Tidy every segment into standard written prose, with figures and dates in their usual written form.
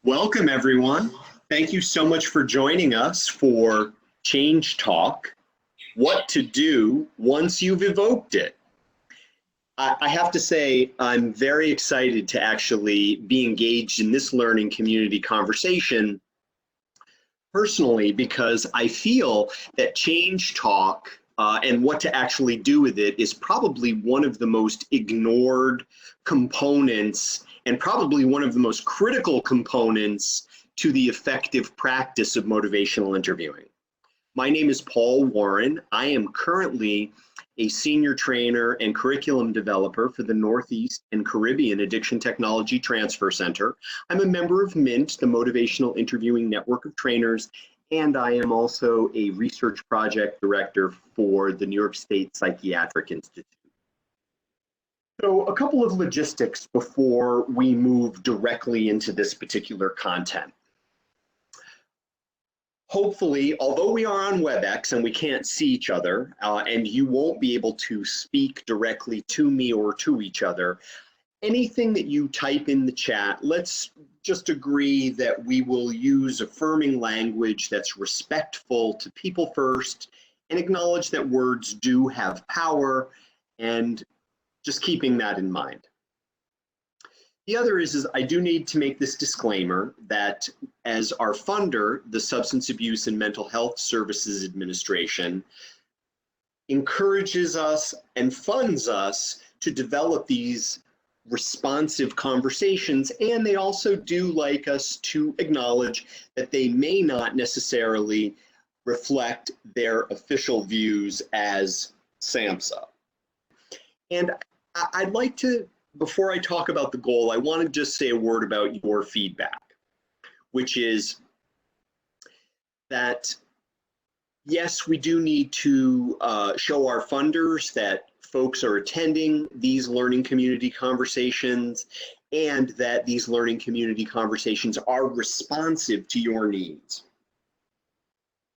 Welcome, everyone. Thank you so much for joining us for Change Talk, What to Do Once You've Evoked It. I have to say, I'm very excited to actually be engaged in this learning community conversation personally, because I feel that Change Talk and what to actually do with it is probably one of the most ignored components and probably one of the most critical components to the effective practice of motivational interviewing. My name is Paul Warren. I am currently a senior trainer and curriculum developer for the Northeast and Caribbean Addiction Technology Transfer Center. I'm a member of MINT, the Motivational Interviewing Network of Trainers, and I am also a research project director for the New York State Psychiatric Institute. So a couple of logistics before we move directly into this particular content. Hopefully, although we are on WebEx and we can't see each other, and you won't be able to speak directly to me or to each other, anything that you type in the chat, let's just agree that we will use affirming language that's respectful to people first and acknowledge that words do have power, and just keeping that in mind. The other is I do need to make this disclaimer that as our funder, the Substance Abuse and Mental Health Services Administration encourages us and funds us to develop these responsive conversations, and they also do like us to acknowledge that they may not necessarily reflect their official views as SAMHSA. And I'd like to, before I talk about the goal, I want to just say a word about your feedback, which is that, yes, we do need to show our funders that folks are attending these learning community conversations and that these learning community conversations are responsive to your needs.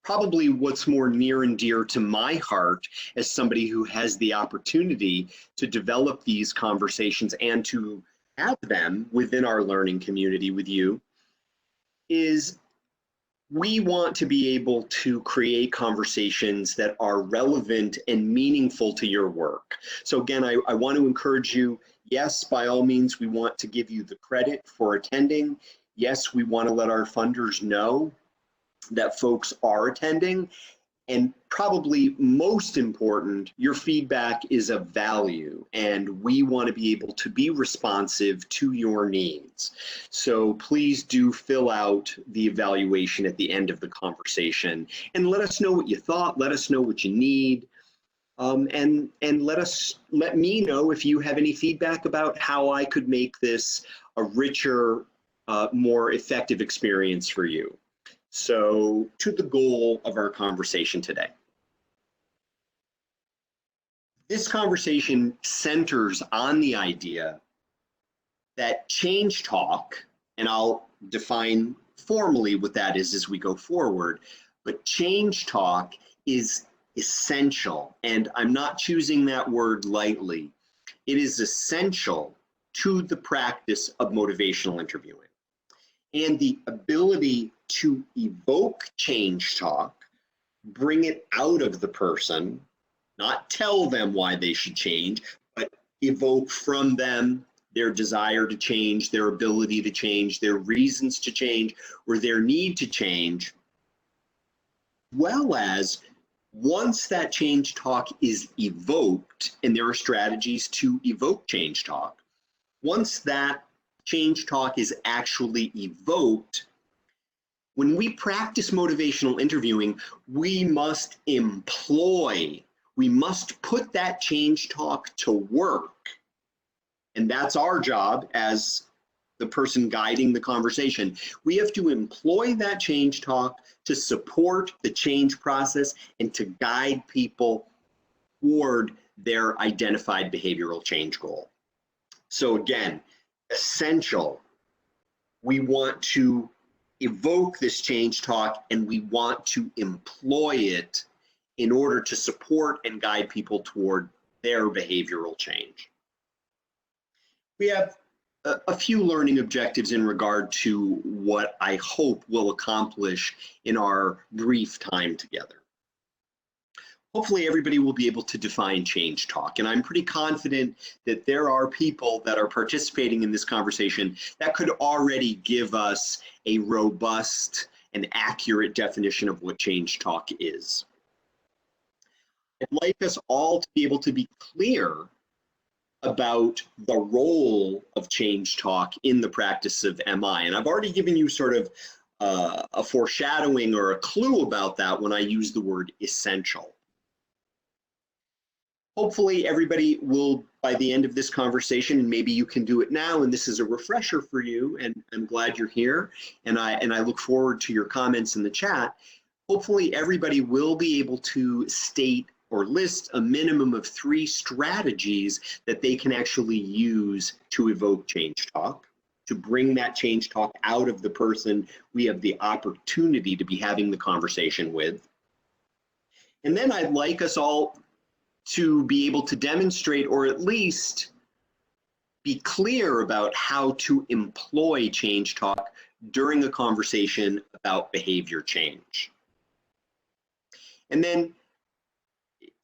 Probably what's more near and dear to my heart as somebody who has the opportunity to develop these conversations and to have them within our learning community with you is we want to be able to create conversations that are relevant and meaningful to your work. So again, I want to encourage you, yes, by all means, we want to give you the credit for attending. Yes, we want to let our funders know that folks are attending, and probably most important, your feedback is of value, and we want to be able to be responsive to your needs. So please do fill out the evaluation at the end of the conversation and let us know what you thought, let us know what you need, and let me know if you have any feedback about how I could make this a richer, more effective experience for you. So to the goal of our conversation today. This conversation centers on the idea that change talk, and I'll define formally what that is as we go forward, but change talk is essential, and I'm not choosing that word lightly. It is essential to the practice of motivational interviewing. And the ability to evoke change talk, bring it out of the person, not tell them why they should change, but evoke from them their desire to change, their ability to change, their reasons to change, or their need to change, well as once that change talk is evoked, and there are strategies to evoke change talk, once that change talk is actually evoked, when we practice motivational interviewing, we must put that change talk to work. And that's our job as the person guiding the conversation. We have to employ that change talk to support the change process and to guide people toward their identified behavioral change goal. So again, essential. We want to evoke this change talk and we want to employ it in order to support and guide people toward their behavioral change. We have a few learning objectives in regard to what I hope we'll accomplish in our brief time together. Hopefully everybody will be able to define change talk, and I'm pretty confident that there are people that are participating in this conversation that could already give us a robust and accurate definition of what change talk is. I'd like us all to be able to be clear about the role of change talk in the practice of MI, and I've already given you sort of a foreshadowing or a clue about that when I use the word essential. Hopefully everybody will, by the end of this conversation, and maybe you can do it now, and this is a refresher for you, and I'm glad you're here, and I look forward to your comments in the chat. Hopefully everybody will be able to state or list a minimum of 3 strategies that they can actually use to evoke change talk, to bring that change talk out of the person we have the opportunity to be having the conversation with. And then I'd like us all to be able to demonstrate, or at least be clear about how to employ change talk during a conversation about behavior change. And then,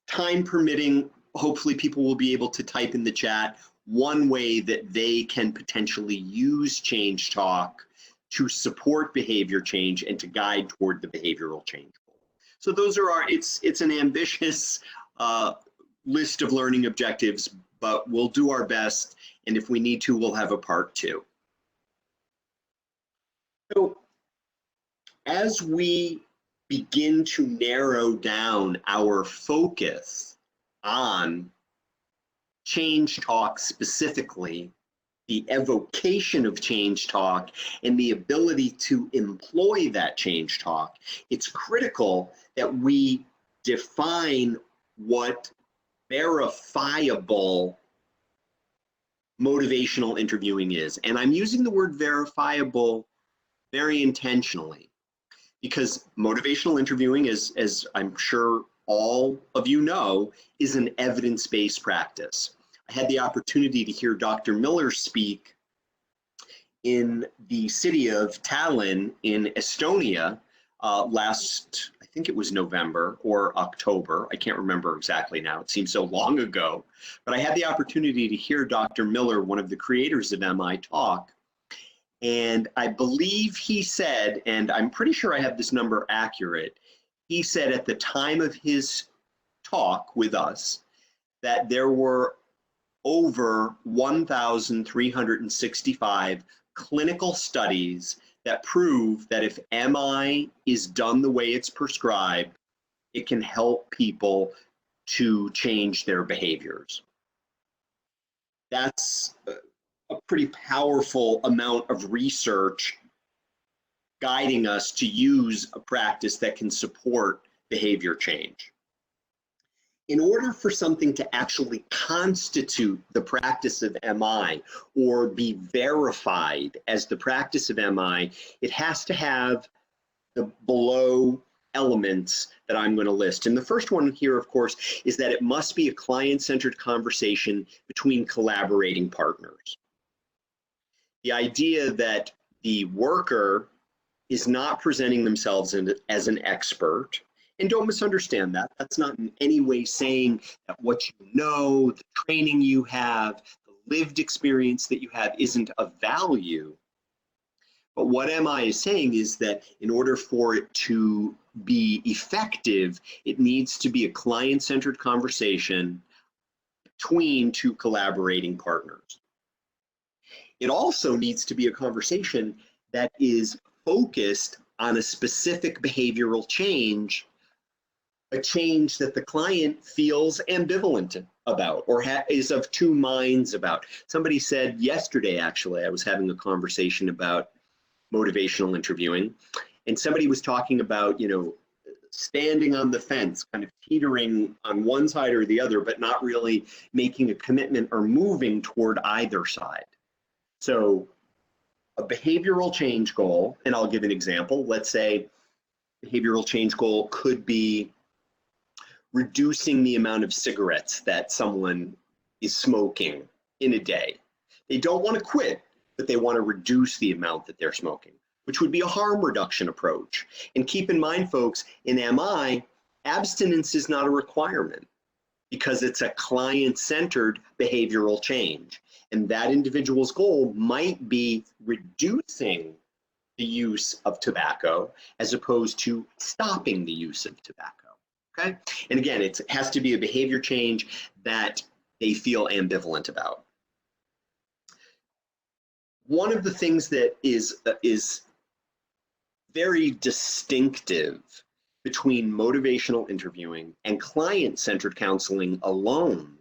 time permitting, hopefully people will be able to type in the chat one way that they can potentially use change talk to support behavior change and to guide toward the behavioral change goal. So those are it's an ambitious list of learning objectives, but we'll do our best, and if we need to, we'll have a part 2. So as we begin to narrow down our focus on change talk specifically, the evocation of change talk, and the ability to employ that change talk, it's critical that we define what verifiable motivational interviewing is. And I'm using the word verifiable very intentionally, because motivational interviewing, as I'm sure all of you know, is an evidence-based practice. I had the opportunity to hear Dr. Miller speak in the city of Tallinn in Estonia last, I think it was November or October. I can't remember exactly now. It seems so long ago. But I had the opportunity to hear Dr. Miller, one of the creators of MI, talk. And I believe he said, and I'm pretty sure I have this number accurate, he said at the time of his talk with us that there were over 1,365 clinical studies that prove that if MI is done the way it's prescribed, it can help people to change their behaviors. That's a pretty powerful amount of research guiding us to use a practice that can support behavior change. In order for something to actually constitute the practice of MI or be verified as the practice of MI, it has to have the below elements that I'm going to list. And the first one here, of course, is that it must be a client-centered conversation between collaborating partners. The idea that the worker is not presenting themselves as an expert, and don't misunderstand that. That's not in any way saying that what you know, the training you have, the lived experience that you have isn't of value. But what MI is saying is that in order for it to be effective, it needs to be a client-centered conversation between 2 collaborating partners. It also needs to be a conversation that is focused on a specific behavioral change, a change that the client feels ambivalent about or is of 2 minds about. Somebody said yesterday, actually, I was having a conversation about motivational interviewing, and somebody was talking about, you know, standing on the fence, kind of teetering on one side or the other, but not really making a commitment or moving toward either side. So a behavioral change goal, and I'll give an example. Let's say behavioral change goal could be reducing the amount of cigarettes that someone is smoking in a day. They don't want to quit, but they want to reduce the amount that they're smoking, which would be a harm reduction approach. And keep in mind, folks, in MI, abstinence is not a requirement because it's a client-centered behavioral change. And that individual's goal might be reducing the use of tobacco as opposed to stopping the use of tobacco, okay? And again, it has to be a behavior change that they feel ambivalent about. One of the things that is very distinctive between motivational interviewing and client-centered counseling alone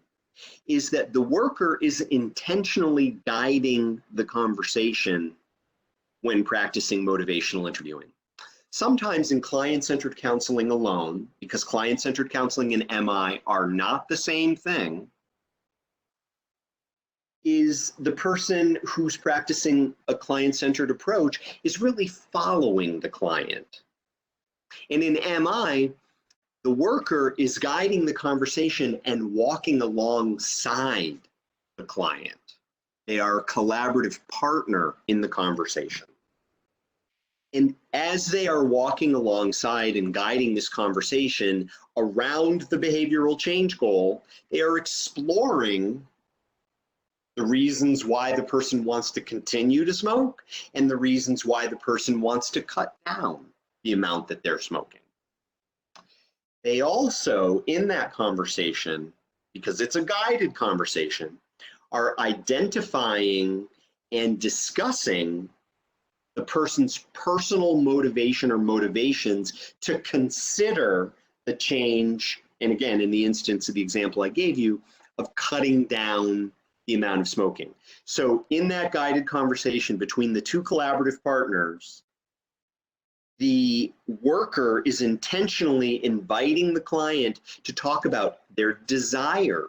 is that the worker is intentionally guiding the conversation when practicing motivational interviewing. Sometimes in client-centered counseling alone, because client-centered counseling and MI are not the same thing, is the person who's practicing a client-centered approach is really following the client. And in MI, the worker is guiding the conversation and walking alongside the client. They are a collaborative partner in the conversation. And as they are walking alongside and guiding this conversation around the behavioral change goal, they are exploring the reasons why the person wants to continue to smoke and the reasons why the person wants to cut down the amount that they're smoking. They also, in that conversation, because it's a guided conversation, are identifying and discussing the person's personal motivation or motivations to consider the change, and again, in the instance of the example I gave you, of cutting down the amount of smoking. So in that guided conversation between the two collaborative partners, the worker is intentionally inviting the client to talk about their desire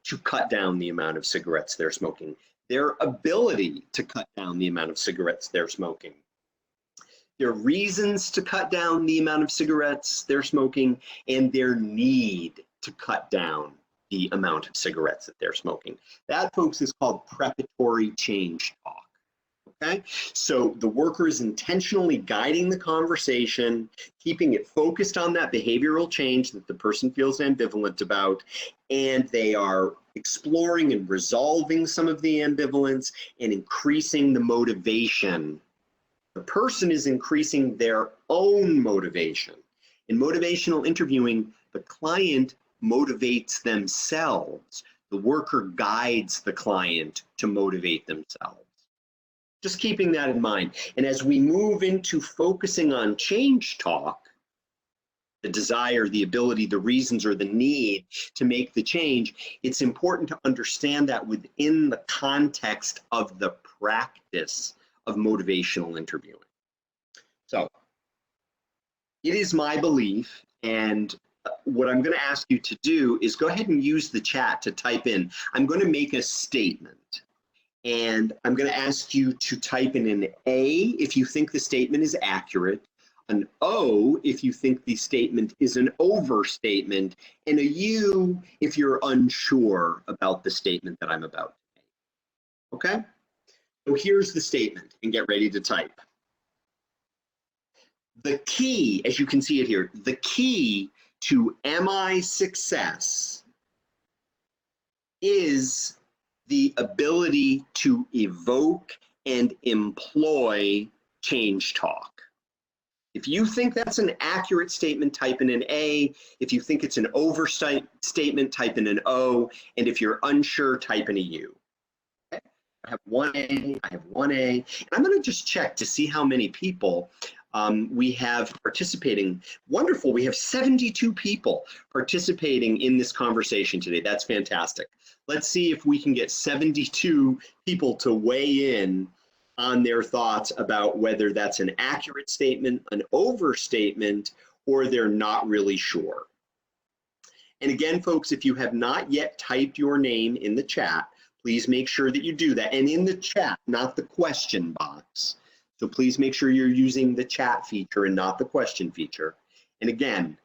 to cut down the amount of cigarettes they're smoking, their ability to cut down the amount of cigarettes they're smoking, their reasons to cut down the amount of cigarettes they're smoking, and their need to cut down the amount of cigarettes that they're smoking. That, folks, is called preparatory change talk. Okay, so the worker is intentionally guiding the conversation, keeping it focused on that behavioral change that the person feels ambivalent about, and they are exploring and resolving some of the ambivalence and increasing the motivation. The person is increasing their own motivation. In motivational interviewing, the client motivates themselves. The worker guides the client to motivate themselves. Just keeping that in mind. And as we move into focusing on change talk, the desire, the ability, the reasons, or the need to make the change, it's important to understand that within the context of the practice of motivational interviewing. So it is my belief, and what I'm going to ask you to do is go ahead and use the chat to type in. I'm going to make a statement. And I'm going to ask you to type in an A if you think the statement is accurate, an O if you think the statement is an overstatement, and a U if you're unsure about the statement that I'm about to make. Okay? So here's the statement, and get ready to type. The key, as you can see it here, the key to MI success is the ability to evoke and employ change talk. If you think that's an accurate statement, type in an A. If you think it's an overstatement, type in an O. And if you're unsure, type in a U. Okay? I have one A, I have one A. And I'm going to just check to see how many people we have participating. Wonderful, we have 72 people participating in this conversation today. That's fantastic. Let's see if we can get 72 people to weigh in on their thoughts about whether that's an accurate statement, an overstatement, or they're not really sure. And again, folks, if you have not yet typed your name in the chat, please make sure that you do that. And in the chat, not the question box. So please make sure you're using the chat feature and not the question feature. And again,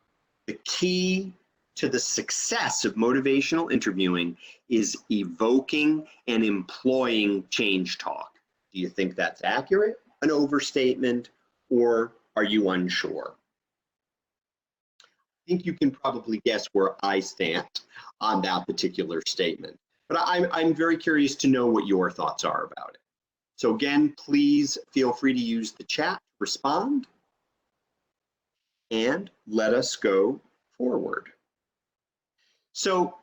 the key to the success of motivational interviewing is evoking and employing change talk. Do you think that's accurate, an overstatement, or are you unsure? I think you can probably guess where I stand on that particular statement. But I'm very curious to know what your thoughts are about it. So again, please feel free to use the chat to respond, and let us go forward. So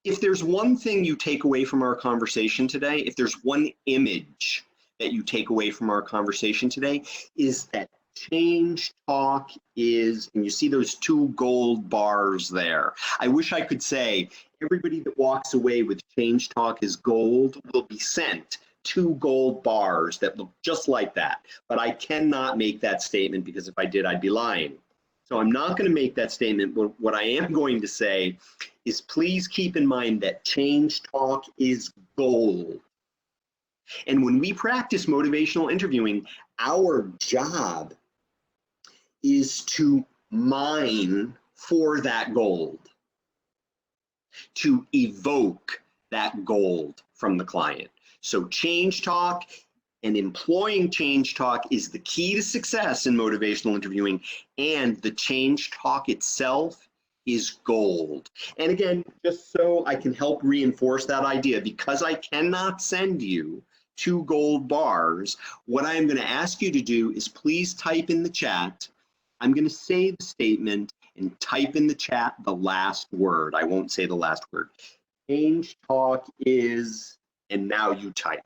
if there's one thing you take away from our conversation today, if there's one image that you take away from our conversation today, is that change talk is, and you see those 2 gold bars there. I wish I could say everybody that walks away with change talk is gold will be sent 2 gold bars that look just like that. But I cannot make that statement, because if I did, I'd be lying. So I'm not going to make that statement. What I am going to say is, please keep in mind that change talk is gold. And when we practice motivational interviewing, our job is to mine for that gold, to evoke that gold from the client. So change talk and employing change talk is the key to success in motivational interviewing, and the change talk itself is gold. And again, just so I can help reinforce that idea, because I cannot send you 2 gold bars, what I'm going to ask you to do is please type in the chat. I'm going to say the statement and type in the chat the last word. I won't say the last word. Change talk is, and now you type.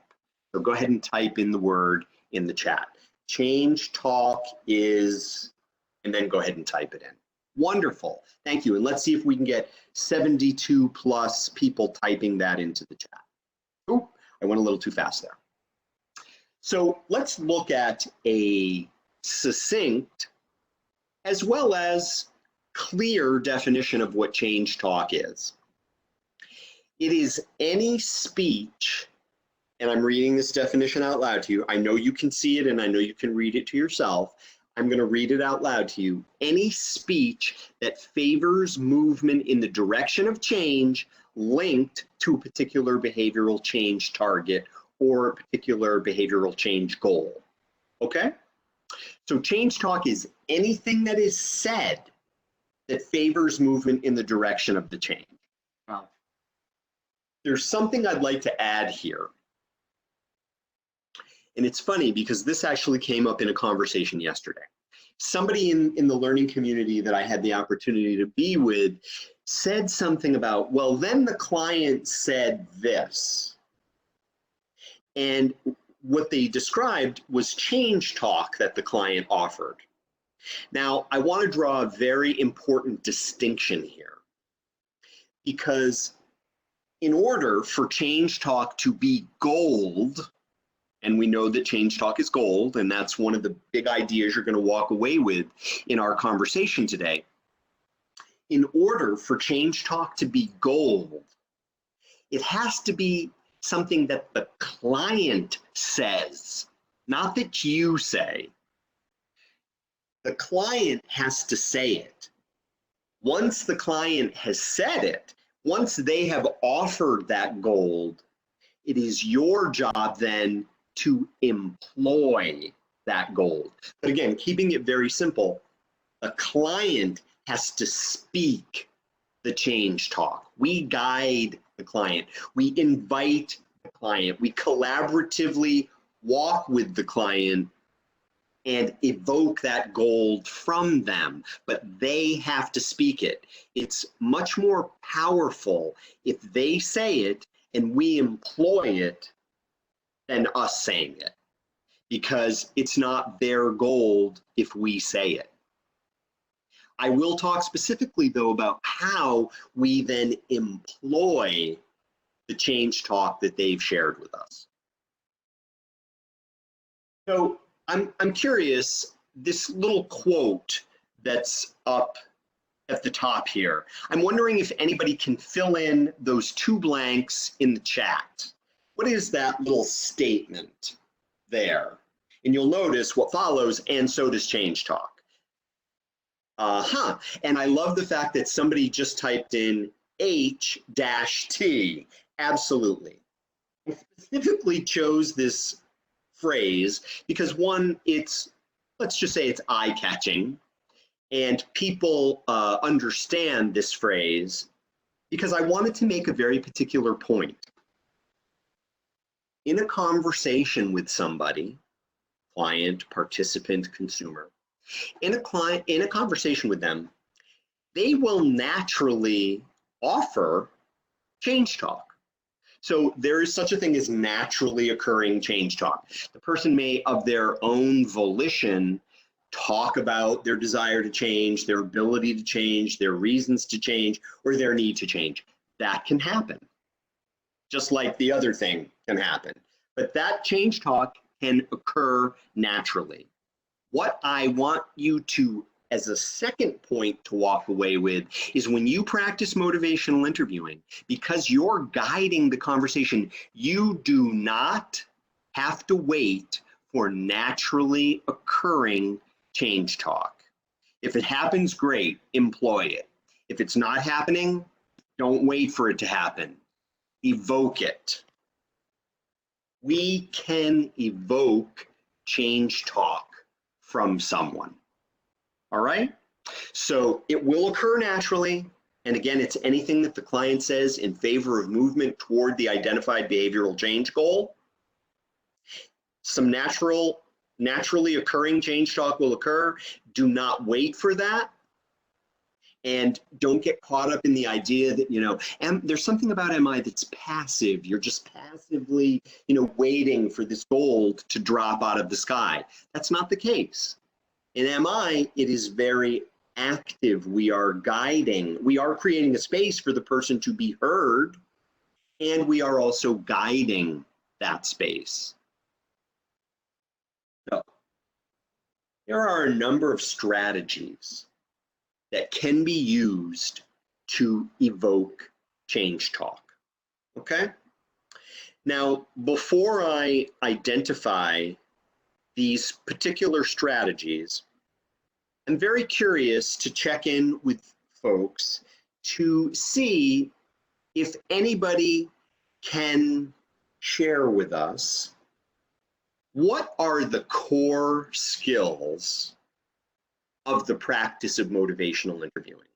So go ahead and type in the word in the chat. Change talk is, and then go ahead and type it in. Wonderful. Thank you. And let's see if we can get 72 plus people typing that into the chat. Oh, I went a little too fast there. So let's look at a succinct as well as clear definition of what change talk is. It is any speech, and I'm reading this definition out loud to you. I know you can see it and I know you can read it to yourself. I'm going to read it out loud to you. Any speech that favors movement in the direction of change linked to a particular behavioral change target or a particular behavioral change goal. Okay? So change talk is anything that is said that favors movement in the direction of the change. Wow. There's something I'd like to add here. And it's funny because this actually came up in a conversation yesterday. Somebody in the learning community that I had the opportunity to be with said something about, well, then the client said this. And what they described was change talk that the client offered. Now, I want to draw a very important distinction here, because in order for change talk to be gold, and we know that change talk is gold, and that's one of the big ideas you're going to walk away with in our conversation today. In order for change talk to be gold, it has to be something that the client says, not that you say. The client has to say it. Once the client has said it, once they have offered that gold, it is your job then to employ that gold. But again, keeping it very simple, the client has to speak the change talk. We guide the client. We invite the client. We collaboratively walk with the client and evoke that gold from them, but they have to speak it. It's much more powerful if they say it and we employ it than us saying it, because it's not their gold if we say it. I will talk specifically, though, about how we then employ the change talk that they've shared with us. So I'm curious, this little quote that's up at the top here, I'm wondering if anybody can fill in those 2 blanks in the chat. What is that little statement there? And you'll notice what follows, and so does change talk. And I love the fact that somebody just typed in H-T. Absolutely. I specifically chose this phrase because one, let's just say it's eye-catching, and people understand this phrase because I wanted to make a very particular point. In a conversation with somebody, client, participant, consumer, in a conversation with them, they will naturally offer change talk. So there is such a thing as naturally occurring change talk. The person may, of their own volition, talk about their desire to change, their ability to change, their reasons to change, or their need to change. That can happen, just like the other thing can happen. But that change talk can occur naturally. What I want you to, as a second point to walk away with, is when you practice motivational interviewing, because you're guiding the conversation, you do not have to wait for naturally occurring change talk. If it happens, great, employ it. If it's not happening, don't wait for it to happen. Evoke it. We can evoke change talk from someone. All right? So it will occur naturally. And again, it's anything that the client says in favor of movement toward the identified behavioral change goal. Some naturally occurring change talk will occur. Do not wait for that. And don't get caught up in the idea that, there's something about MI that's passive. You're just passively, waiting for this gold to drop out of the sky. That's not the case. In MI, it is very active. We are guiding. We are creating a space for the person to be heard, and we are also guiding that space. So, there are a number of strategies that can be used to evoke change talk, okay? Now, before I identify these particular strategies, I'm very curious to check in with folks to see if anybody can share with us what are the core skills of the practice of motivational interviewing.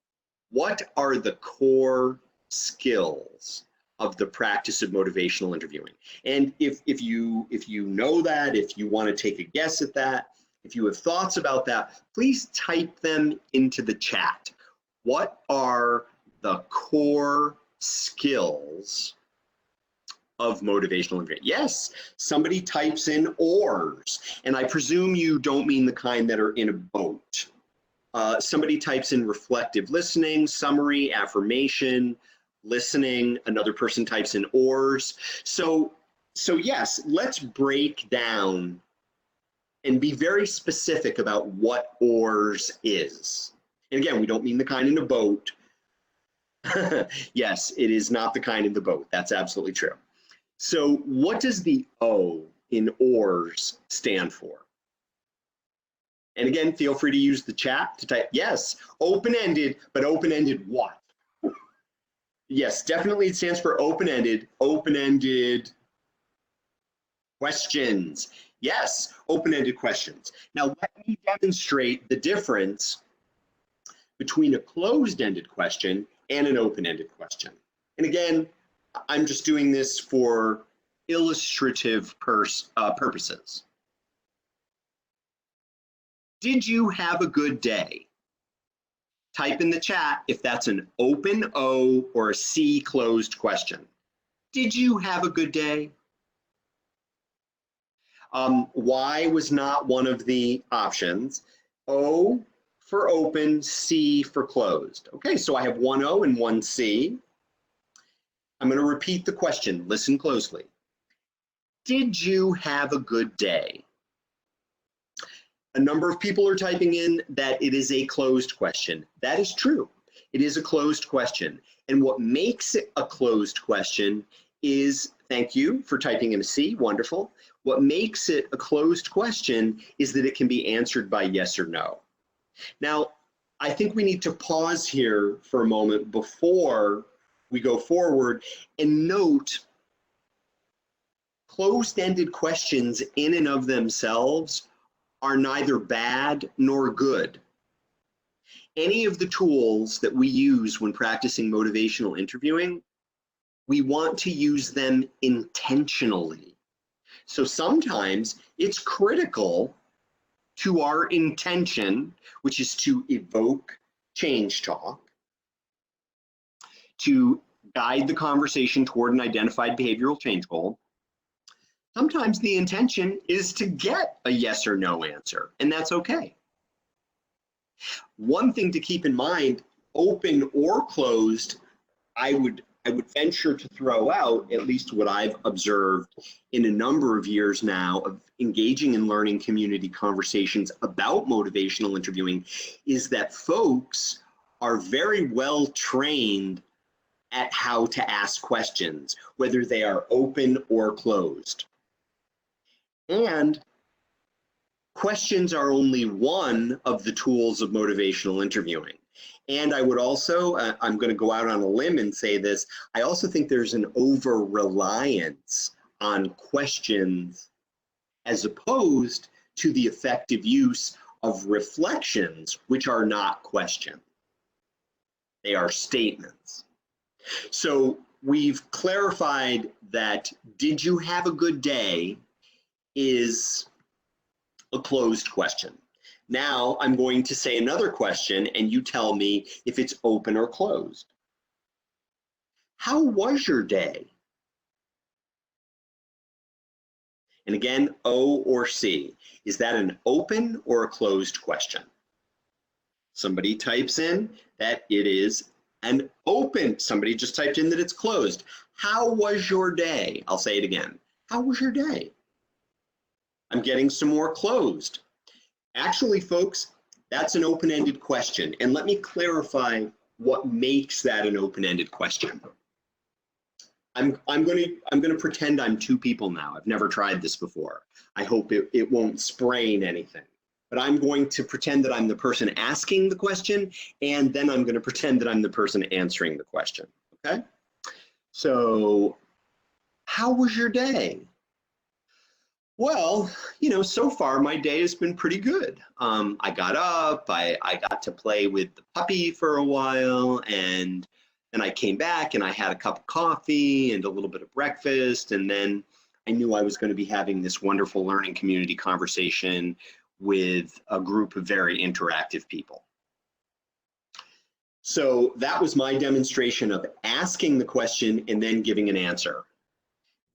What are the core skills of the practice of motivational interviewing? And if you know that, if you want to take a guess at that, if you have thoughts about that, please type them into the chat. What are the core skills of motivational interviewing? Yes, somebody types in OARS, and I presume you don't mean the kind that are in a boat. Somebody types in reflective listening, summary, affirmation, listening. Another person types in OARS. So yes, let's break down and be very specific about what OARS is. And again, we don't mean the kind in a boat. Yes, it is not the kind in the boat. That's absolutely true. So what does the O in OARS stand for? And again, feel free to use the chat to type, yes, open-ended, but open-ended what? Yes, definitely it stands for open-ended questions. Yes, open-ended questions. Now let me demonstrate the difference between a closed-ended question and an open-ended question. And again, I'm just doing this for illustrative purposes. Did you have a good day? Type in the chat if that's an open O or a C closed question. Did you have a good day? Y was not one of the options. O for open, C for closed. Okay, so I have one O and one C. I'm going to repeat the question. Listen closely. Did you have a good day? A number of people are typing in that it is a closed question. That is true. It is a closed question. And what makes it a closed question is, thank you for typing in a C, wonderful. What makes it a closed question is that it can be answered by yes or no. Now, I think we need to pause here for a moment before we go forward and note Closed-ended questions in and of themselves are neither bad nor good. Any of the tools that we use when practicing motivational interviewing, we want to use them intentionally. So sometimes it's critical to our intention, which is to evoke change talk, to guide the conversation toward an identified behavioral change goal. Sometimes the intention is to get a yes or no answer, and that's okay. One thing to keep in mind, open or closed, I would venture to throw out, at least what I've observed in a number of years now of engaging in learning community conversations about motivational interviewing, is that folks are very well trained at how to ask questions, whether they are open or closed. And questions are only one of the tools of motivational interviewing. And I would also, I'm going to go out on a limb and say this, I also think there's an over-reliance on questions as opposed to the effective use of reflections, which are not questions. They are statements. So we've clarified that "did you have a good day" is a closed question. Now I'm going to say another question and you tell me if it's open or closed. How was your day? And again, O or C. Is that an open or a closed question? Somebody types in that it is an open. Somebody just typed in that it's closed. How was your day? I'll say it again. How was your day? I'm getting some more closed. Actually, folks, that's an open-ended question. And let me clarify what makes that an open-ended question. I'm going to pretend I'm two people now. I've never tried this before. I hope it won't sprain anything. But I'm going to pretend that I'm the person asking the question, and then I'm going to pretend that I'm the person answering the question. Okay? So, how was your day? Well, you know, so far my day has been pretty good. I got up, I got to play with the puppy for a while, and then I came back and I had a cup of coffee and a little bit of breakfast, and then I knew I was going to be having this wonderful learning community conversation with a group of very interactive people. So that was my demonstration of asking the question and then giving an answer.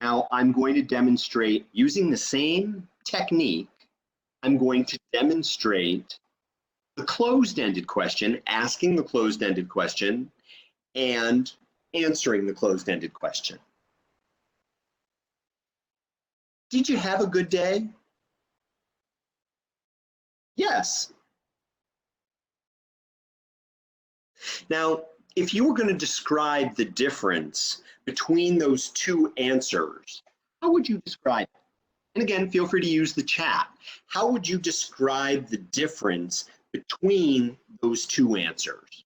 Now I'm going to demonstrate using the same technique. I'm going to demonstrate the closed-ended question, asking the closed-ended question, and answering the closed-ended question. Did you have a good day? Yes. Now, if you were going to describe the difference between those two answers, how would you describe it? And again, feel free to use the chat. How would you describe the difference between those two answers?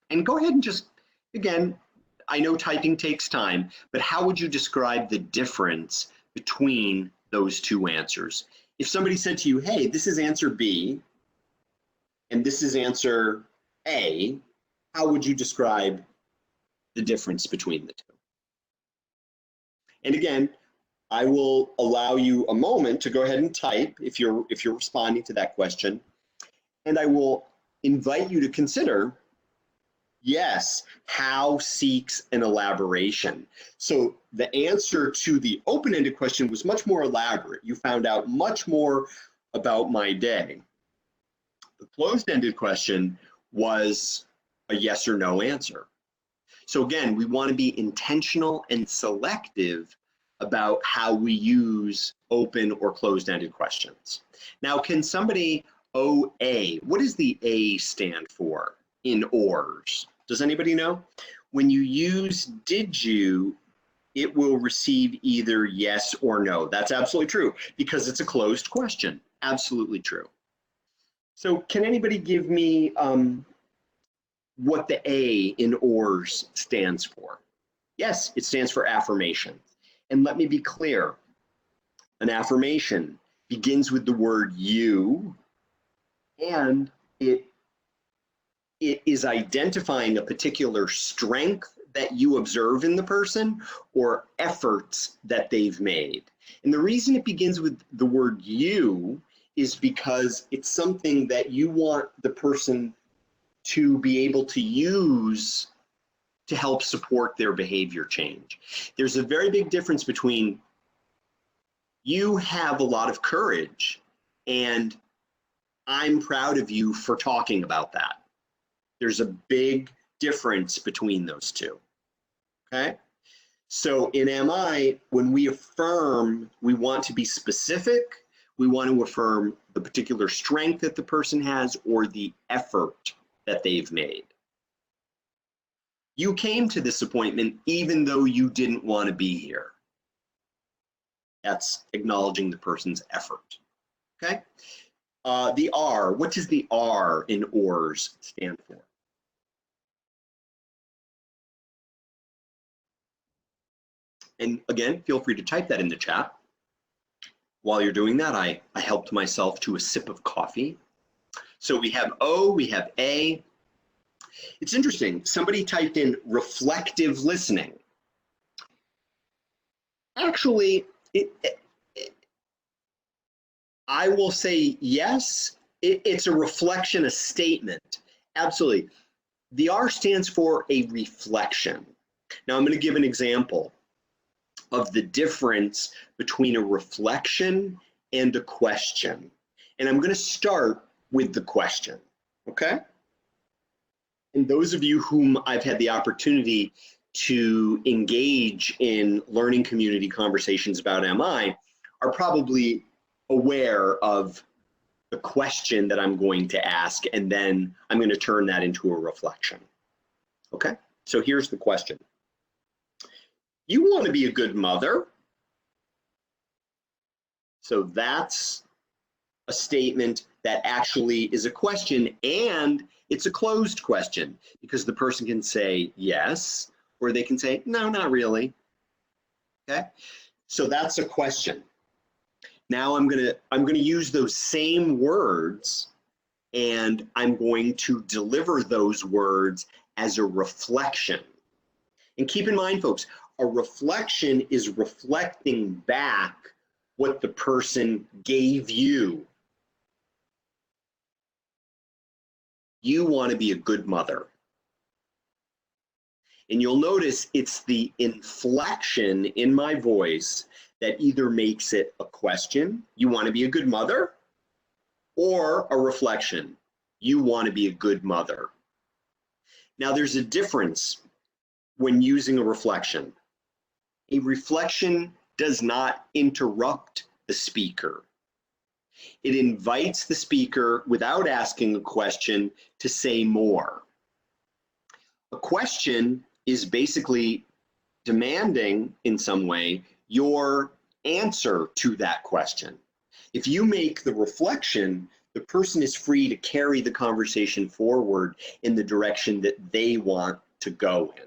And go ahead and just, again, I know typing takes time, but how would you describe the difference between those two answers? If somebody said to you, hey, this is answer B, and this is answer A, how would you describe the difference between the two? And again, I will allow you a moment to go ahead and type if you're responding to that question. And I will invite you to consider, yes, how seeks an elaboration. So the answer to the open-ended question was much more elaborate. You found out much more about my day. The closed-ended question was a yes or no answer. So again, we want to be intentional and selective about how we use open or closed-ended questions. Now, can somebody OA, what does the A stand for in OARS? Does anybody know? When you use did you, it will receive either yes or no. That's absolutely true because it's a closed question. Absolutely true. So can anybody give me what the A in OARS stands for? Yes, it stands for affirmation. And let me be clear, an affirmation begins with the word you, and it is identifying a particular strength that you observe in the person or efforts that they've made. And the reason it begins with the word you is because it's something that you want the person to be able to use to help support their behavior change. There's a very big difference between you have a lot of courage and I'm proud of you for talking about that. There's a big difference between those two, okay? So in MI, when we affirm, we want to be specific. We want to affirm the particular strength that the person has or the effort that they've made. You came to this appointment even though you didn't want to be here. That's acknowledging the person's effort, okay? The R, what does the R in OARS stand for? And again, feel free to type that in the chat. While you're doing that, I helped myself to a sip of coffee. So we have O, we have A. It's interesting, somebody typed in reflective listening. Actually, I will say yes, it's a reflection, a statement. Absolutely. The R stands for a reflection. Now I'm going to give an example of the difference between a reflection and a question. And I'm going to start with the question, okay? And those of you whom I've had the opportunity to engage in learning community conversations about MI are probably aware of the question that I'm going to ask, and then I'm going to turn that into a reflection. Okay, so here's the question. You want to be a good mother? So that's a statement that actually is a question, and it's a closed question because the person can say yes, or they can say, no, not really. Okay, so that's a question. Now I'm gonna use those same words and I'm going to deliver those words as a reflection. And keep in mind, folks, a reflection is reflecting back what the person gave you. You want to be a good mother. And you'll notice it's the inflection in my voice that either makes it a question, you want to be a good mother, or a reflection, you want to be a good mother. Now there's a difference when using a reflection. A reflection does not interrupt the speaker. It invites the speaker without asking a question to say more. A question is basically demanding in some way your answer to that question. If you make the reflection, the person is free to carry the conversation forward in the direction that they want to go in.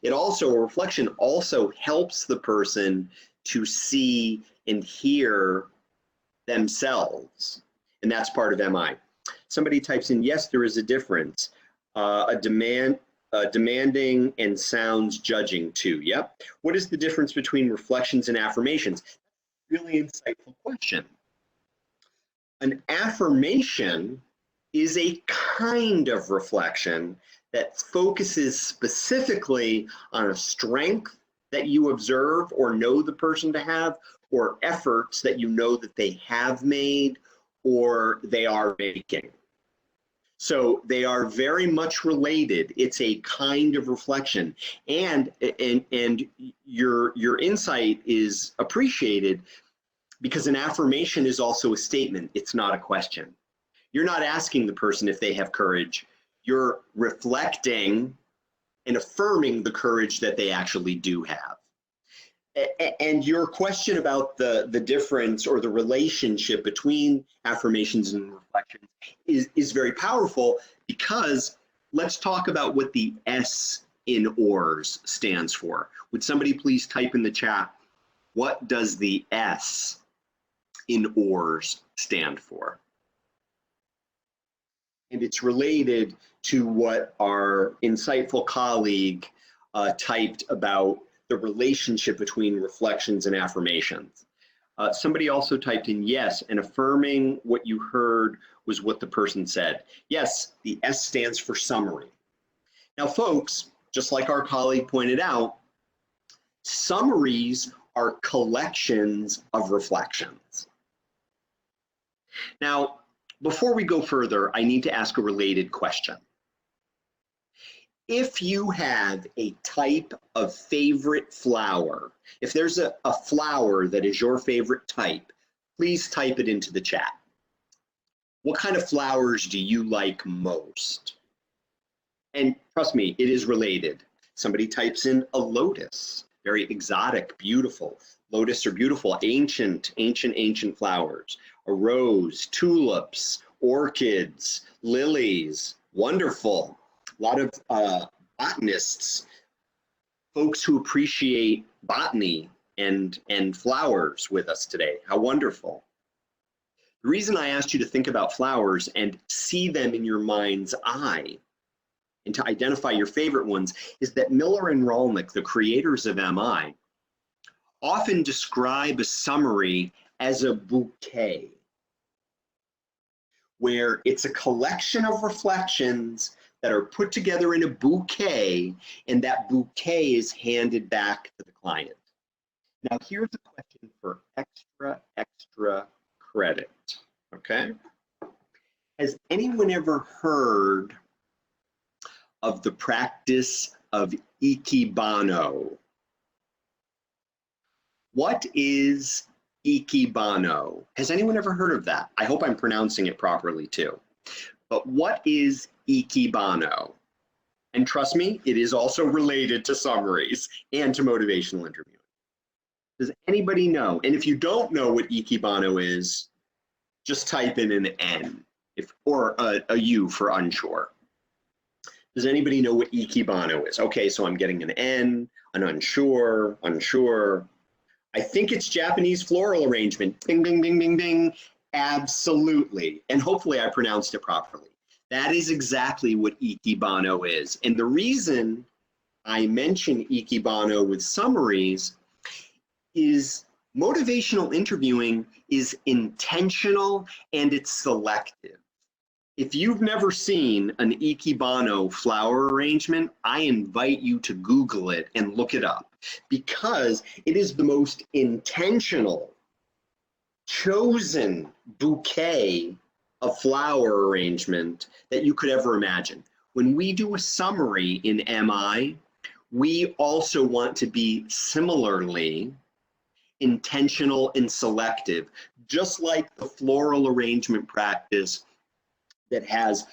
A reflection also helps the person to see and hear themselves, and that's part of MI. Somebody types in, yes, there is a difference. Demanding and sounds judging too. Yep. What is the difference between reflections and affirmations? Really insightful question. An affirmation is a kind of reflection that focuses specifically on a strength that you observe or know the person to have, or efforts that you know that they have made or they are making. So they are very much related. It's a kind of reflection, and your insight is appreciated because an affirmation is also a statement. It's not a question. You're not asking the person if they have courage. You're reflecting and affirming the courage that they actually do have. And your question about the difference or the relationship between affirmations and reflections is very powerful, because let's talk about what the S in OARS stands for. Would somebody please type in the chat, what does the S in OARS stand for? And it's related to what our insightful colleague typed about the relationship between reflections and affirmations. Somebody also typed in yes, and affirming what you heard was what the person said. Yes, the S stands for summary. Now, folks, just like our colleague pointed out, summaries are collections of reflections. Now, before we go further, I need to ask a related question. If you have a type of favorite flower, if there's a flower that is your favorite type, please type it into the chat. What kind of flowers do you like most? And trust me, it is related. Somebody types in a lotus, very exotic, beautiful. Lotus are beautiful, ancient flowers. A rose, tulips, orchids, lilies, wonderful. A lot of botanists, folks who appreciate botany and flowers with us today. How wonderful. The reason I asked you to think about flowers and see them in your mind's eye and to identify your favorite ones is that Miller and Rolnick, the creators of MI, often describe a summary as a bouquet, where it's a collection of reflections that are put together in a bouquet, and that bouquet is handed back to the client. Now, here's a question for extra credit, okay? Has anyone ever heard of the practice of ikebano? What is ikebano? Has anyone ever heard of that? I hope I'm pronouncing it properly too. But what is ikebano? And trust me, it is also related to summaries and to motivational interviewing. Does anybody know? And if you don't know what ikebano is, just type in an N or a U for unsure. Does anybody know what ikebano is? Okay, so I'm getting an N, an unsure. I think it's Japanese floral arrangement. Bing, bing, bing, bing, bing. Absolutely. And hopefully I pronounced it properly. That is exactly what ikebano is. And the reason I mention ikebano with summaries is motivational interviewing is intentional and it's selective. If you've never seen an ikebano flower arrangement, I invite you to Google it and look it up because it is the most intentional, chosen bouquet of flower arrangement that you could ever imagine. When we do a summary in MI, we also want to be similarly intentional and selective, just like the floral arrangement practice that has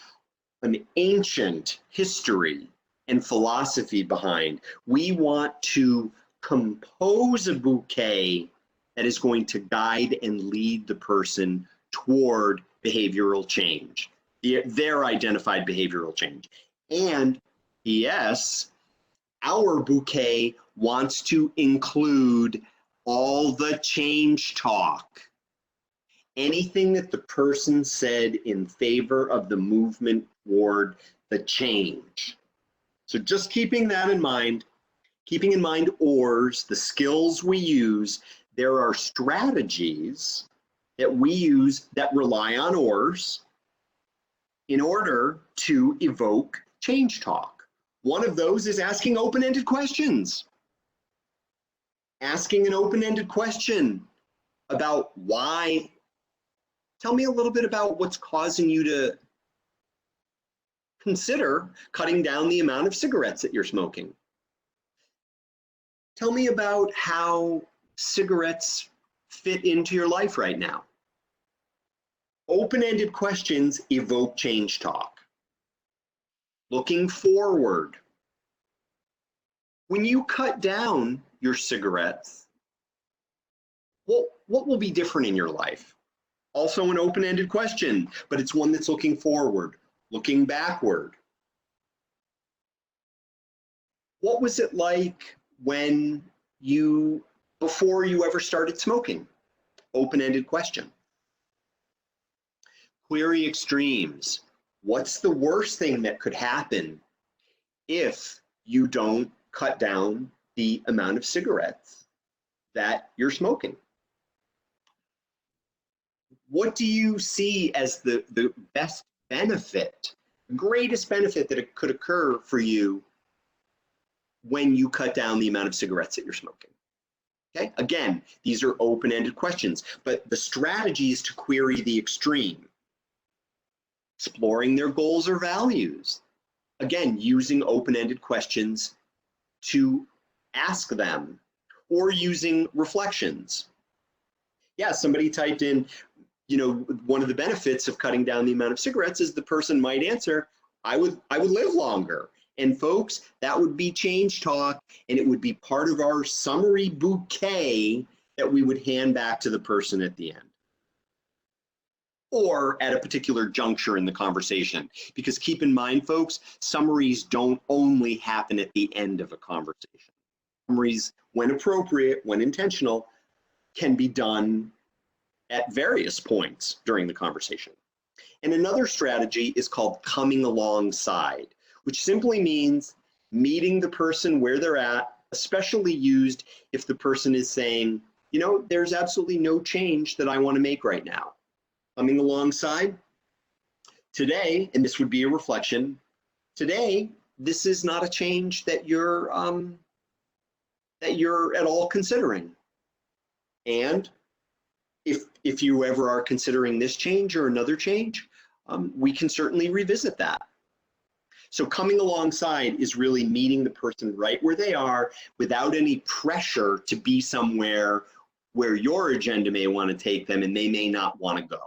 an ancient history and philosophy behind. We want to compose a bouquet that is going to guide and lead the person toward behavioral change, their identified behavioral change. And yes, our bouquet wants to include all the change talk. Anything that the person said in favor of the movement toward the change. So just keeping that in mind, keeping in mind OARS, the skills we use, there are strategies that we use that rely on OARS in order to evoke change talk. One of those is asking open-ended questions. Asking an open-ended question about why. Tell me a little bit about what's causing you to consider cutting down the amount of cigarettes that you're smoking. Tell me about how cigarettes fit into your life right now. Open-ended questions evoke change talk. Looking forward. When you cut down your cigarettes, what will be different in your life? Also an open-ended question, but it's one that's looking forward, looking backward. What was it like when before you ever started smoking? Open-ended question. Query extremes. What's the worst thing that could happen if you don't cut down the amount of cigarettes that you're smoking? What do you see as the best benefit, the greatest benefit that it could occur for you when you cut down the amount of cigarettes that you're smoking? Okay, again, these are open-ended questions, but the strategy is to query the extreme, exploring their goals or values. Again, using open-ended questions to ask them, or using reflections. Yeah, somebody typed in, one of the benefits of cutting down the amount of cigarettes is the person might answer, I would live longer. And folks, that would be change talk, and it would be part of our summary bouquet that we would hand back to the person at the end, or at a particular juncture in the conversation. Because keep in mind, folks, summaries don't only happen at the end of a conversation. Summaries, when appropriate, when intentional, can be done at various points during the conversation. And another strategy is called coming alongside, which simply means meeting the person where they're at, especially used if the person is saying, there's absolutely no change that I want to make right now. Coming alongside, today, and this would be a reflection, today, this is not a change that you're at all considering. And if you ever are considering this change or another change, we can certainly revisit that. So coming alongside is really meeting the person right where they are without any pressure to be somewhere where your agenda may want to take them and they may not want to go.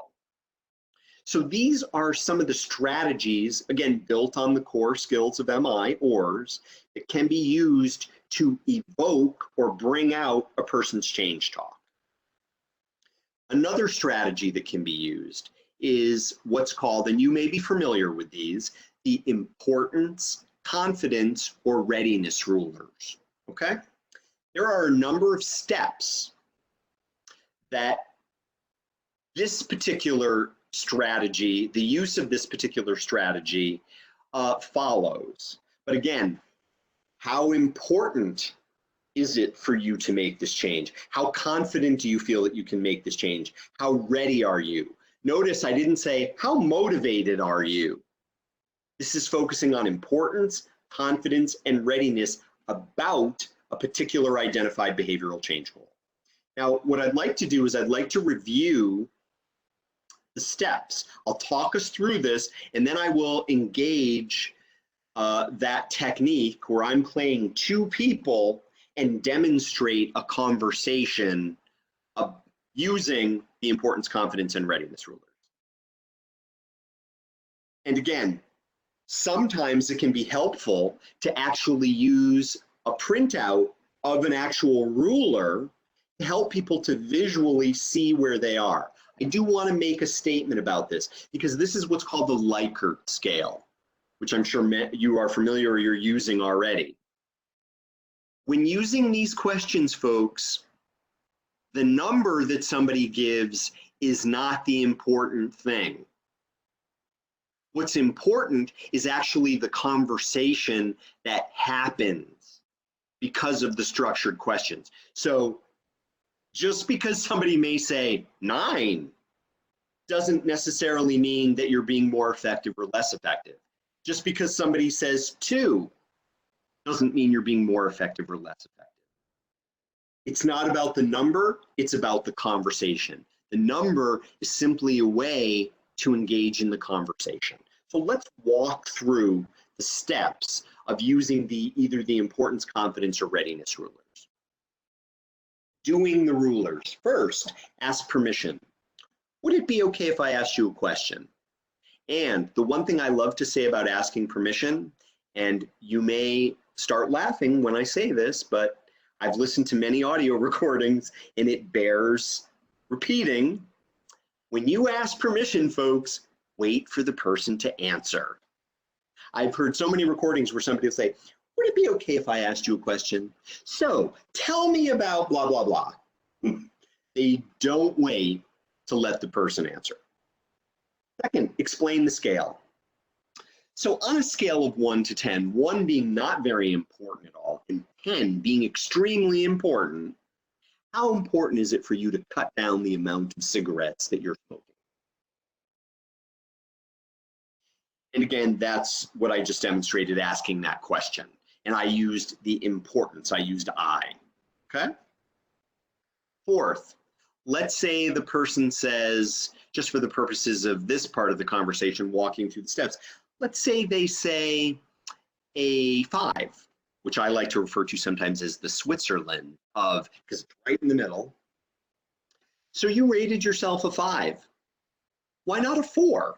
So these are some of the strategies, again, built on the core skills of MI, OARS, that can be used to evoke or bring out a person's change talk. Another strategy that can be used is what's called, and you may be familiar with these, the importance, confidence, or readiness rulers, okay? There are a number of steps that this particular strategy, the use of this particular strategy follows. But again, how important is it for you to make this change? How confident do you feel that you can make this change? How ready are you? Notice I didn't say, how motivated are you? This is focusing on importance, confidence, and readiness about a particular identified behavioral change goal. Now, what I'd like to do is I'd like to review the steps. I'll talk us through this, and then I will engage that technique where I'm playing two people and demonstrate a conversation using the importance, confidence, and readiness rulers. And again, sometimes it can be helpful to actually use a printout of an actual ruler to help people to visually see where they are. I do want to make a statement about this because this is what's called the Likert scale, which I'm sure you are familiar or you're using already. When using these questions, folks, the number that somebody gives is not the important thing. What's important is actually the conversation that happens because of the structured questions. So just because somebody may say 9 doesn't necessarily mean that you're being more effective or less effective. Just because somebody says 2 doesn't mean you're being more effective or less effective. It's not about the number, it's about the conversation. The number is simply a way to engage in the conversation. So let's walk through the steps of using either the importance, confidence, or readiness rulers. Doing the rulers. First, ask permission. Would it be okay if I asked you a question? And the one thing I love to say about asking permission, and you may start laughing when I say this, but I've listened to many audio recordings and it bears repeating. When you ask permission, folks, wait for the person to answer. I've heard so many recordings where somebody will say, would it be okay if I asked you a question? So tell me about blah, blah, blah. They don't wait to let the person answer. Second, explain the scale. So on a scale of 1 to 10, 1 being not very important at all, and 10 being extremely important, how important is it for you to cut down the amount of cigarettes that you're smoking? And again, that's what I just demonstrated asking that question. And I used the importance, I used I, okay? Fourth, let's say the person says, just for the purposes of this part of the conversation, walking through the steps, let's say they say a 5, which I like to refer to sometimes as the Switzerland of, because it's right in the middle. So you rated yourself a 5. Why not a 4?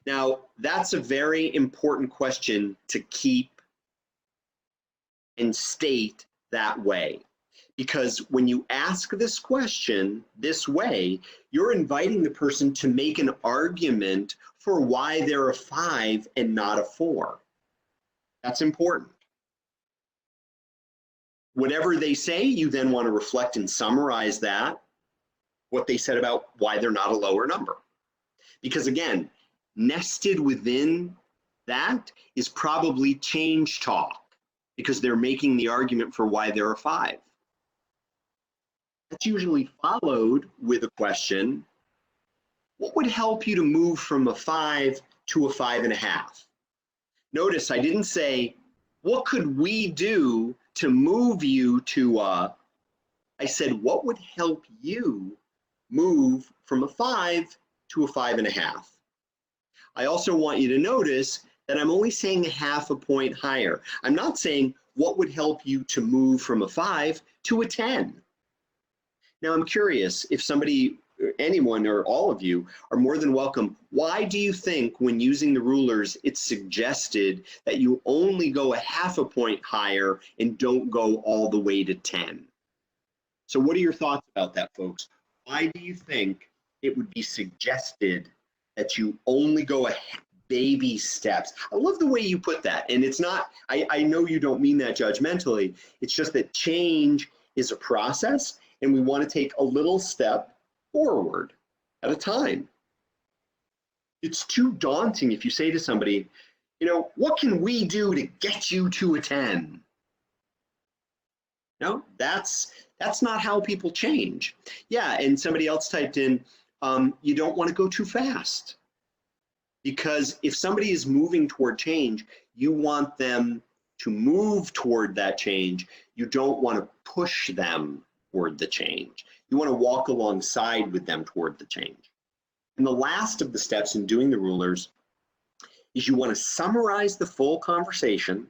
Now, that's a very important question to keep and state that way. Because when you ask this question this way, you're inviting the person to make an argument for why they're a 5 and not a 4. That's important. Whatever they say, you then want to reflect and summarize that, what they said about why they're not a lower number. Because again, nested within that is probably change talk, because they're making the argument for why they're a 5. That's usually followed with a question, what would help you to move from a 5 to a 5.5? Notice I didn't say, what could we do to move you to a, I said, what would help you move from a 5 to a 5.5? I also want you to notice that I'm only saying a half a point higher. I'm not saying what would help you to move from a 5 to a 10. Now I'm curious if somebody, anyone or all of you are more than welcome. Why do you think when using the rulers, it's suggested that you only go a half a point higher and don't go all the way to 10? So what are your thoughts about that, folks? Why do you think it would be suggested that you only go a baby steps? I love the way you put that. And it's not, I know you don't mean that judgmentally. It's just that change is a process and we want to take a little step forward at a time. It's too daunting if you say to somebody, you know, what can we do to get you to a 10? No, that's not how people change. Yeah, and somebody else typed in, you don't want to go too fast. Because if somebody is moving toward change, you want them to move toward that change. You don't want to push them toward the change. You want to walk alongside with them toward the change. And the last of the steps in doing the rulers is you want to summarize the full conversation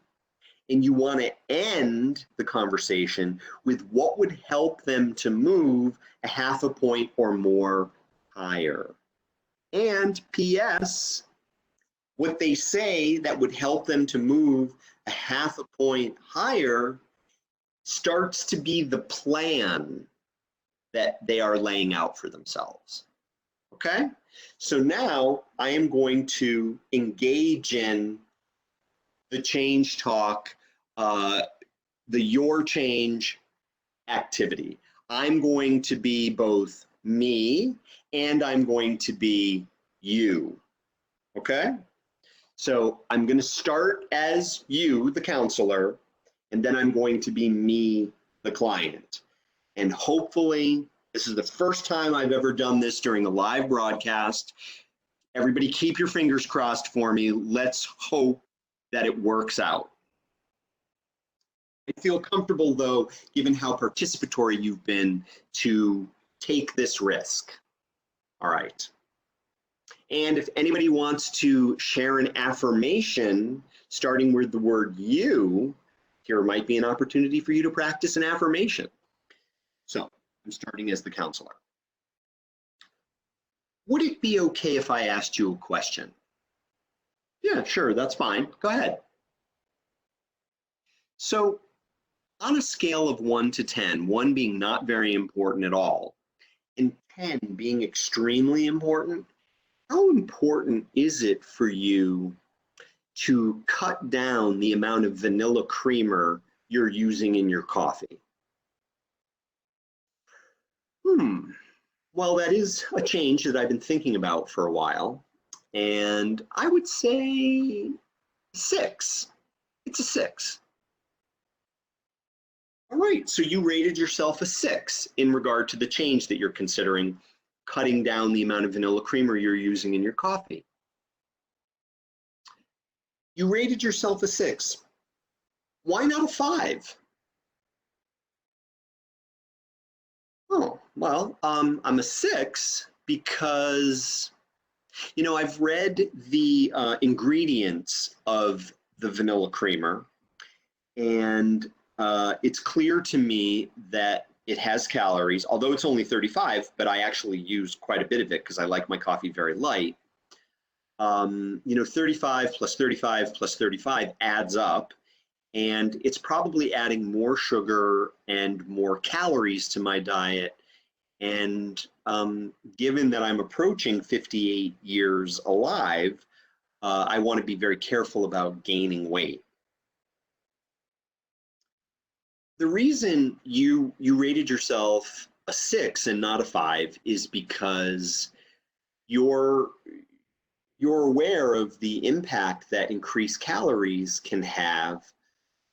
and you want to end the conversation with what would help them to move a half a point or more higher. And P.S., what they say that would help them to move a half a point higher starts to be the plan that they are laying out for themselves. Okay? So now I am going to engage in the change talk, the your change activity. I'm going to be both me and I'm going to be you. Okay? So I'm going to start as you, the counselor, and then I'm going to be me, the client. And hopefully, this is the first time I've ever done this during a live broadcast. Everybody keep your fingers crossed for me. Let's hope that it works out. I feel comfortable, though, given how participatory you've been, to take this risk. All right. And if anybody wants to share an affirmation, starting with the word you, here might be an opportunity for you to practice an affirmation. So I'm starting as the counselor. Would it be okay if I asked you a question? Yeah, sure, that's fine. Go ahead. So on a scale of 1 to 10, 1 being not very important at all, and 10 being extremely important, how important is it for you to cut down the amount of vanilla creamer you're using in your coffee? Well, that is a change that I've been thinking about for a while, and I would say 6. It's a 6. All right, so you rated yourself a 6 in regard to the change that you're considering, cutting down the amount of vanilla creamer you're using in your coffee. You rated yourself a 6. Why not a 5? Oh, well, I'm a 6 because, you know, I've read the ingredients of the vanilla creamer, and it's clear to me that it has calories, although it's only 35, but I actually use quite a bit of it because I like my coffee very light. You know, 35 plus 35 plus 35 adds up, and it's probably adding more sugar and more calories to my diet. And given that I'm approaching 58 years alive, I want to be very careful about gaining weight. The reason you rated yourself a 6 and not a 5 is because you're aware of the impact that increased calories can have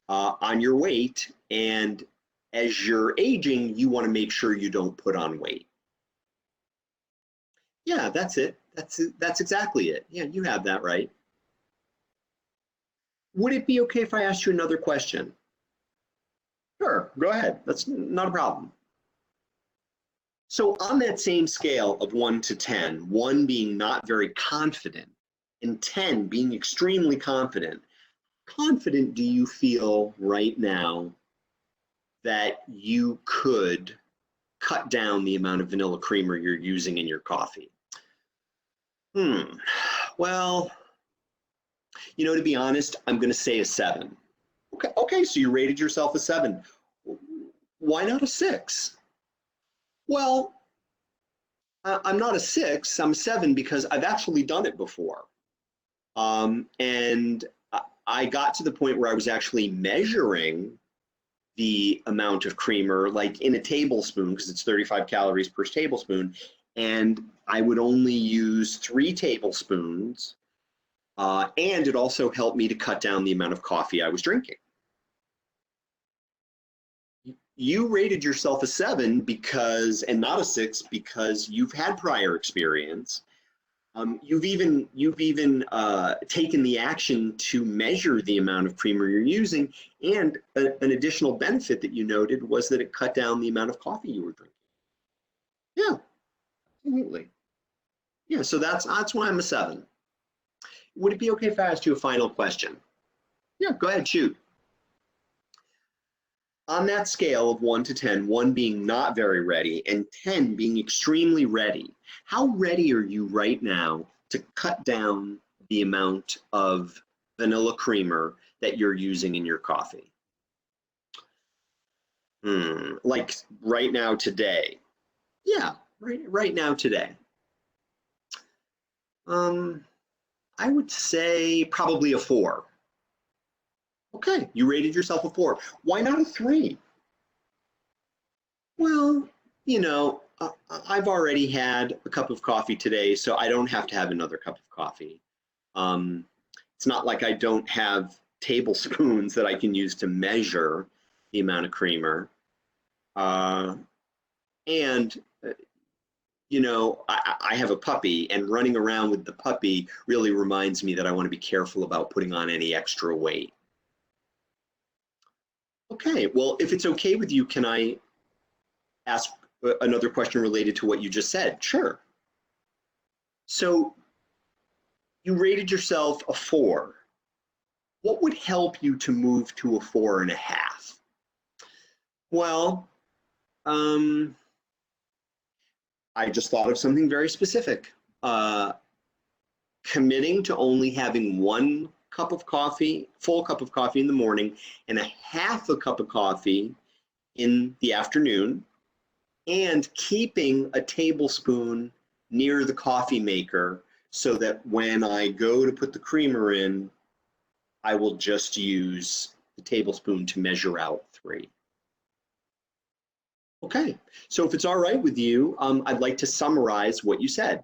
on your weight, and as you're aging, you want to make sure you don't put on weight. Yeah, that's it. That's exactly it. Yeah, you have that right. Would it be okay if I asked you another question? Sure, go ahead. That's not a problem. So on that same scale of 1 to 10, 1 being not very confident and 10 being extremely confident, confident do you feel right now that you could cut down the amount of vanilla creamer you're using in your coffee? Well, you know, to be honest, I'm going to say a 7. Okay, so you rated yourself a 7. Why not a 6? Well, I'm not a 6, I'm a 7 because I've actually done it before. And I got to the point where I was actually measuring the amount of creamer, like in a tablespoon, because it's 35 calories per tablespoon, and I would only use 3 tablespoons, and it also helped me to cut down the amount of coffee I was drinking. You rated yourself a 7 because, and not a 6, because you've had prior experience. You've even taken the action to measure the amount of creamer you're using, and an additional benefit that you noted was that it cut down the amount of coffee you were drinking. Yeah, absolutely. Yeah, so that's why I'm a 7. Would it be okay if I asked you a final question? Yeah, go ahead, shoot. On that scale of 1 to 10, 1 being not very ready and 10 being extremely ready, how ready are you right now to cut down the amount of vanilla creamer that you're using in your coffee? Like right now today? Yeah, right now today. I would say probably a 4. Okay, you rated yourself a 4. Why not a 3? Well, you know, I've already had a cup of coffee today, so I don't have to have another cup of coffee. It's not like I don't have tablespoons that I can use to measure the amount of creamer. You know, I have a puppy, and running around with the puppy really reminds me that I want to be careful about putting on any extra weight. Okay, well, if it's okay with you, can I ask another question related to what you just said? Sure. So you rated yourself a 4. What would help you to move to a 4.5? Well, I just thought of something very specific. Committing to only having 1 cup of coffee, full cup of coffee in the morning, and a half a cup of coffee in the afternoon, and keeping a tablespoon near the coffee maker so that when I go to put the creamer in, I will just use the tablespoon to measure out 3. Okay, so if it's all right with you, I'd like to summarize what you said.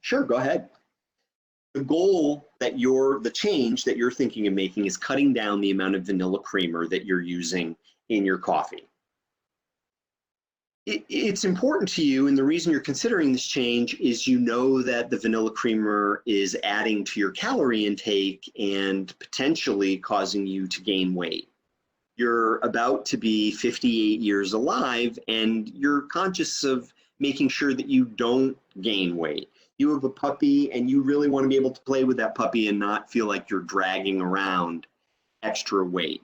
Sure, go ahead. The goal that the change that you're thinking of making is cutting down the amount of vanilla creamer that you're using in your coffee. It's important to you, and the reason you're considering this change is you know that the vanilla creamer is adding to your calorie intake and potentially causing you to gain weight. You're about to be 58 years alive, and you're conscious of making sure that you don't gain weight. You have a puppy, and you really want to be able to play with that puppy and not feel like you're dragging around extra weight.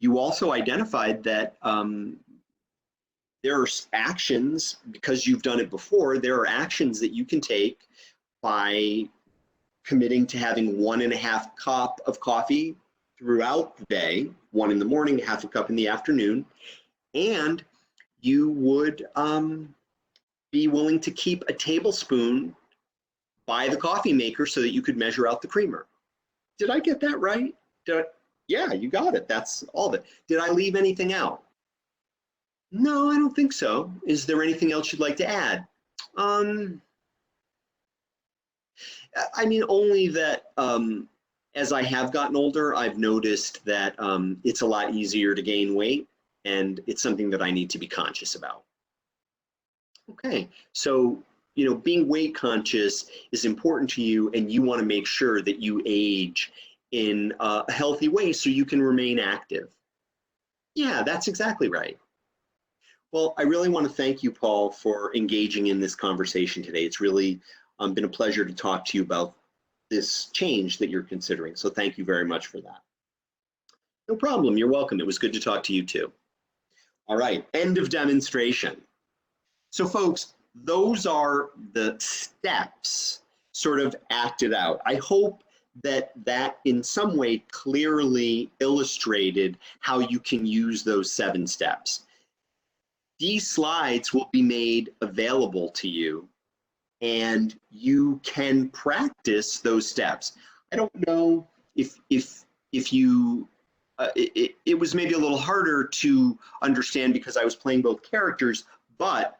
You also identified that there are actions, because you've done it before, there are actions that you can take by committing to having 1.5 cups of coffee throughout the day, 1 in the morning, 1/2 cup in the afternoon, and you would be willing to keep a tablespoon by the coffee maker so that you could measure out the creamer. Did I get that right? Yeah, you got it. That's all of it. Did I leave anything out? No, I don't think so. Is there anything else you'd like to add? I mean, only that as I have gotten older, I've noticed that it's a lot easier to gain weight, and it's something that I need to be conscious about. Okay, so being weight conscious is important to you, and you want to make sure that you age in a healthy way so you can remain active. Yeah, that's exactly right. Well, I really want to thank you, Paul, for engaging in this conversation today. It's really been a pleasure to talk to you about this change that you're considering. So thank you very much for that. No problem. You're welcome. It was good to talk to you too. All right, end of demonstration. So folks, those are the steps sort of acted out. I hope that in some way clearly illustrated how you can use those 7 steps. These slides will be made available to you, and you can practice those steps. I don't know if you, it was maybe a little harder to understand because I was playing both characters, but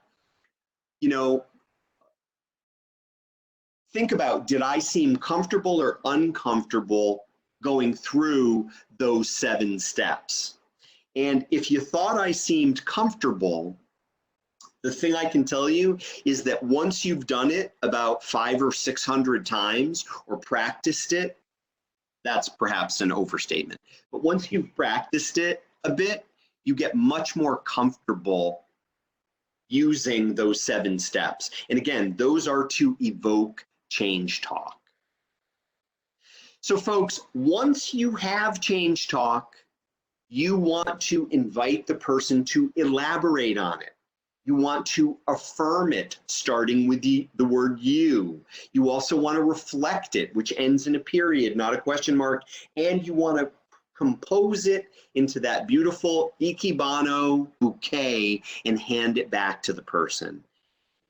think about, did I seem comfortable or uncomfortable going through those 7 steps? And if you thought I seemed comfortable, the thing I can tell you is that once you've done it about 500 or 600 times or practiced it, that's perhaps an overstatement. But once you've practiced it a bit, you get much more comfortable using those 7 steps. And again, those are to evoke change talk. So folks, once you have change talk, you want to invite the person to elaborate on it. You want to affirm it, starting with the word you. You also want to reflect it, which ends in a period, not a question mark. And you want to compose it into that beautiful ikebano bouquet and hand it back to the person.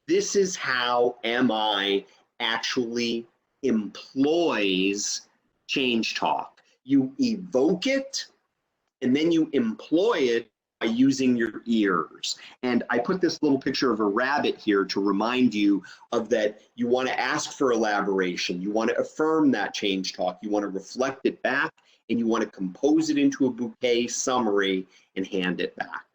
This is how MI actually employs change talk. You evoke it, and then you employ it by using your ears. And I put this little picture of a rabbit here to remind you of that. You want to ask for elaboration. You want to affirm that change talk. You want to reflect it back, and you want to compose it into a bouquet summary and hand it back.